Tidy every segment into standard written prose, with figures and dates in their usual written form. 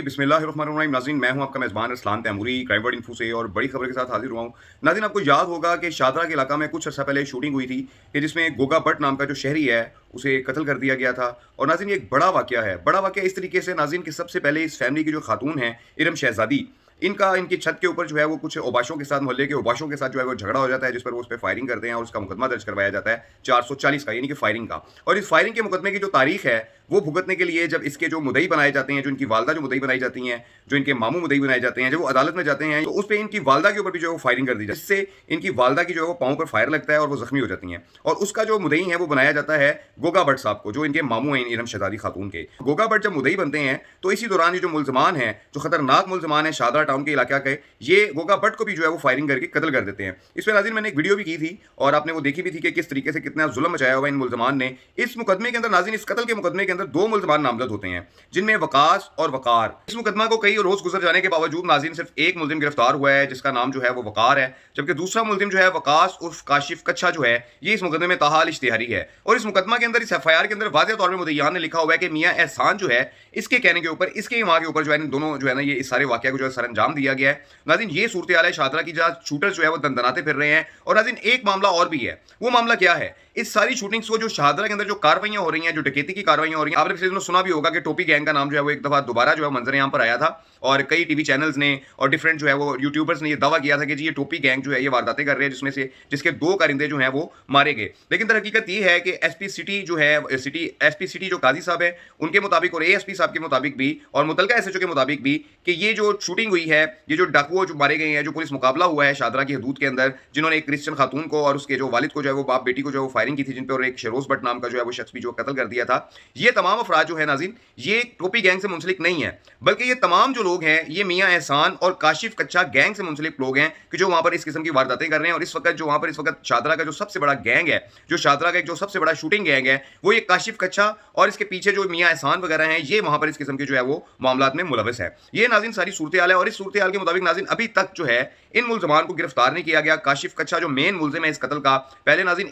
बिस्मिल्लाहिर्रहमानिर्रहीम। नाज़रीन, मैं हूं आपका मेज़बान Arsalan Taimuri crime word info से और बड़ी खबर के साथ हाजिर हुआ हूं। नाज़रीन, आपको याद होगा कि शादरा के इलाका में कुछ अर्सा पहले शूटिंग हुई थी कि जिसमें गोगा भट्ट नाम का जो शहरी है उसे कत्ल कर दिया गया था। और नाज़रीन, ये एक बड़ा वाक़या है। बड़ा वाक़या इस तरीके से नाज़रीन कि सबसे पहले इस फैमिली की जो खातून है इरम शहज़ादी, इनकी छत के ऊपर जो है वो कुछ औबाशों के साथ, मोहल्ले के औबाशों के साथ जो है वो झगड़ा हो जाता है, जिस पर वो उस पे फायरिंग करते हैं और उसका मुकदमा दर्ज करवाया जाता है 440 का, यानी कि फायरिंग का। और इस फायरिंग के मुकदमे की जो तारीख है वो भुगतने के लिए जब इसके जो मुद्दई बनाए जाते हैं, जो इनकी वालदा जो मुद्दई बनाई जाती हैं, जो इनके मामू मुद्दई बनाए जाते हैं, जब वो अदालत में जाते हैं तो उस पे इनकी वालदा के ऊपर भी जो है वो फायरिंग कर दी जाती है, जिससे इनकी वालदा की जो है वो पाँव पर फायर लगता है और वो जख्मी हो जाती हैं। और उसका जो मुद्दई है वो बनाया जाता है गोगा भट्ट साहब को, जो इनके मामू हैं इरम शहजादी खातून के। गोगा भट्ट जब मुद्दई बनते हैं तो इसी दौरान ये जो मुल्जमान हैं, जो खतरनाक मुल्जमान हैं शादरा टाउन के इलाका के, ये गोगा भट्ट को भी जो है वो फायरिंग करके कत्ल कर देते हैं। इस पर नाज़रीन मैंने एक वीडियो भी की थी और आपने वो देखी भी थी कि किस तरीके से कितना जुल्म मचाया हुआ इन मुल्जमान ने। इस मुकदमे के अंदर नाज़रीन, इस कत्ल के मुकदमे के अंदर 2 मुल्जमान नामजद होते हैं, जिनमें वकास और वकार। इस मुकदमा को कई रोज गुजर जाने के बावजूद नाज़रीन सिर्फ एक मुल्जिम गिरफ्तार हुआ है, जिसका नाम जो है वो वकार है, जबकि दूसरा मुल्जिम जो है वकास उर्फ काशिफ कच्छा जो है, ये इस मुकदमे में ताहाल इश्तिहारी है। और इस मुकदमा के अंदर, इस एफआईआर के अंदर वाज़ेह तौर पर मुद्दईयान ने लिखा हुआ है कि मियां एहसान जो है, इसके कहने के ऊपर, इसके माँ के ऊपर जो है इन दोनों जो है ना, ये इस सारे वाकया को जो है सर अंजाम दिया गया है। नाज़रीन, ये सूरत हाल है शादरा की, जहाँ शूटर जो है वो दंदनाते फिर रहे हैं। और नाज़रीन, एक मामला और भी है। वो मामला क्या है? इस सारी शूटिंग्स को, जो शाहदरा के अंदर जो कार्रवाइयां हो रही हैं, जो डकैती की कार्रवाइयां हो रही हैं, आपने पिछले दिनों सुना भी होगा कि टोपी गैंग का नाम जो है वो एक दफा दोबारा जो है मंजर आम पर आया था और कई टीवी चैनल्स ने और डिफरेंट जो है वो यूट्यूबर्स ने ये दावा किया था कि जी ये टोपी गैंग जो है ये वारदातें कर रहे हैं, जिसमें से जिसके 2 कारिंदे जो हैं वो मारे गए। लेकिन हकीकत ये है कि एसपी सिटी जो है, एसपी सिटी जो काजी साहब है, उनके मुताबिक और एएसपी साहब के मुताबिक भी और मुतलका एसएचओ के मुताबिक भी कि ये जो शूटिंग हुई है, ये जो डाकुओं जो मारे गए हैं, जो पुलिस मुकाबला हुआ है शादरा की हदूद के अंदर, जिन्होंने एक क्रिश्चियन खातून को और उसके जो वालिद को जो है वो बाप बेटी को जो है वो फायरिंग की थी, जिन पे और एक शेरोज भट्ट नाम का जो है वो शख्स भी जो कत्ल कर दिया था। ये तमाम अफराद जो है नाज़रीन, ये टोपी गैंग से मुंसलिक नहीं है, बल्कि ये तमाम जो लोग हैं, ये मियां एहसान और काशिफ कच्छा गैंग से मुंसलिक लोग हैं कि जो वहां पर इस किस्म की वारदातें कर रहे हैं। और इस वक्त जो वहां पर इस वक्त शादरा का जो सबसे बड़ा गैंग है, जो शादरा का एक जो सबसे बड़ा शूटिंग गैंग है, वो ये काशिफ कच्छा और इसके पीछे जो मियां एहसान वगैरह हैं, ये वहां पर इस किस्म के जो है वो मामलात में मुलविस है। ये नाज़रीन सारी सूरत हाल है। और इस सूरत हाल के मुताबिक नाज़रीन अभी तक जो है इन मुल्जमान को गिरफ्तार नहीं किया गया। काशिफ कच्छा जो मेन मुल्जिम है इस कत्ल का, पहले नाज़रीन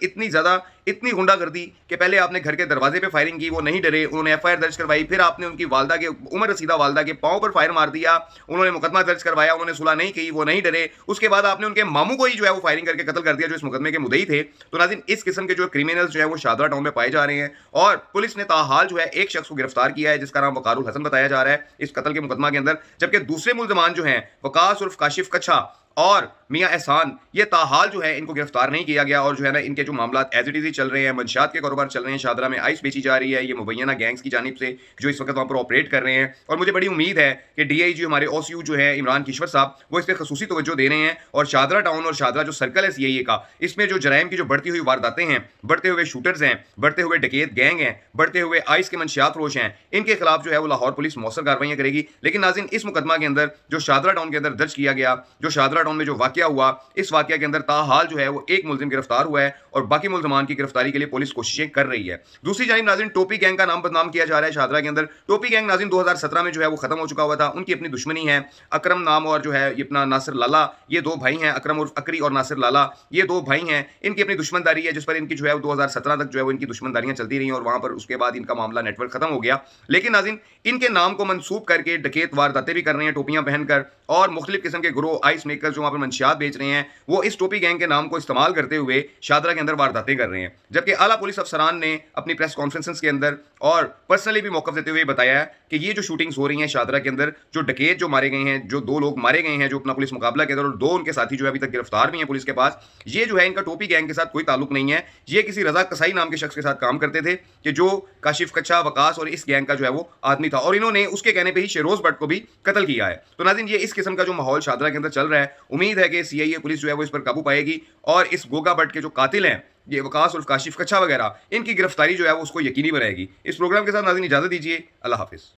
इतनी गुंडागर्दी कि पहले आपने घर के दरवाजे पे फायरिंग की, वो नहीं डरे, उन्होंने एफआईआर दर्ज करवाई। फिर आपने उनकी वालदा के, उमर रसीदा वालदा के पांव पर फायर मार दिया, उन्होंने मुकदमा दर्ज करवाया, उन्होंने सुलह नहीं की, वो नहीं डरे। उसके बाद आपने उनके मामू को ही जो है वो फायरिंग करके कत्ल कर दिया, जो इस मुकदमे के मुद्दई थे। तो नाज़रीन, इस किस्म के जो क्रिमिनल्स जो है वो शादरा टाउन में पाए जा रहे हैं और पुलिस ने ताहाल जो है एक शख्स को गिरफ्तार किया है, जिसका नाम वकारुल हसन बताया जा रहा है इस कत्ल के मुकदमा के अंदर। जबकि दूसरे मुल्जमान जो हैं, वकास उर्फ काशिफ कच्छा और मियां एहसान, ये ताहाल जो है इनको गिरफ्तार नहीं किया गया। और जो है ना, इनके जो मामला एज इट इज ही चल रहे हैं, मंशियात के कारोबार चल रहे हैं, शादरा में आइस बेची जा रही है, ये मुबैना गैंग्स की जानिब से जो इस वक्त वहाँ पर ऑपरेट कर रहे हैं। और मुझे बड़ी उम्मीद है कि डीआईजी हमारे ओसीयू जो है इमरान किश्वर साहब, वो इस पर खसूसी तवज्जो दे रहे हैं। और शादरा टाउन और शादरा जो सर्कल है सीआईए का, इसमें जो जराइम की जो बढ़ती हुई वारदातें हैं, बढ़ते हुए शूटर्स हैं, बढ़ते हुए डकैत गैंग हैं, बढ़ते हुए आइस के मंशियात रोश हैं, इनके खिलाफ जो है वो लाहौर पुलिस मौसर कार्रवाइयाँ करेगी। लेकिन नाज़रीन, इस मुकदमा के अंदर जो शादरा टाउन के अंदर दर्ज किया गया, जो शादरा टाउन में जो वाकया हुआ, इस वाकया के अंदर ताहाल जो है वो एक मुल्जिम गिरफ्तार हुआ है और बाकी मुल्जमान की गिरफ्तारी के लिए पुलिस कोशिशें कर रही है। दूसरी जानिब नाज़रीन, टोपी गैंग का नाम बदनाम किया जा रहा है शादरा के अंदर। टोपी गैंग नाज़रीन 2017 में जो है वो खत्म हो चुका हुआ था, उनकी अपनी दुश्मनी है। अकरम नाम और जो है ये अपना नासिर लाला, ये 2 भाई हैं, अकरम उर्फ अकरी और नासिर लाला, ये 2 भाई हैं। इनकी अपनी दुश्मनदारी है, जिस पर इनकी जो है 2017 तक जो है वो इनकी दुश्मनदारियां चलती रही और वहां पर उसके बाद इनका मामला नेटवर्क खत्म हो गया। लेकिन नाज़रीन, इनके नाम को मंसूब करके डकैत वारदातें भी कर रहे हैं टोपियां पहनकर, और मुख्तलिफ किस्म के ग्रोह आइस मेकर जो वहां पर मंशियात बेच रहे हैं, वो इस टोपी गैंग के नाम को इस्तेमाल करते हुए शादरा के अंदर वारदातें कर रहे हैं। जबकि आला पुलिस अफसरान ने अपनी प्रेस कॉन्फ्रेंसेस के अंदर और पर्सनली भी मौक़िफ़ देते हुए बताया है कि ये जो शूटिंग्स हो रही हैं शादरा के अंदर, जो डकैत जो मारे गए हैं, जो 2 लोग मारे गए हैं जो अपना पुलिस मुकाबला के अंदर, और 2 उनके साथी जो है अभी तक गिरफ्तार भी हैं पुलिस के पास, ये जो है इनका टोपी गैंग के साथ कोई ताल्लुक नहीं है। ये किसी रजा कसाई नाम के शख्स के साथ काम करते थे कि जो काशिफ कच्छा, वकास और इस गैंग का जो है वो आदमी था, और इन्होंने उसके कहने पर ही शेरोज भट्ट को भी कत्ल किया है। तो नाज़रीन, ये इस किस्म का जो माहौल शादरा के अंदर चल रहा है, उम्मीद है कि सीआईए पुलिस जो है वो इस पर काबू पाएगी और इस गोगा भट्ट के जो कातिल हैं, ये वकास और काशिफ कच्छा वगैरह, इनकी गिरफ्तारी जो है वो उसको यकीनी बनाएगी। इस प्रोग्राम के साथ नाज़रीन इजाज़त दीजिए। अल्लाह हाफ़िज़।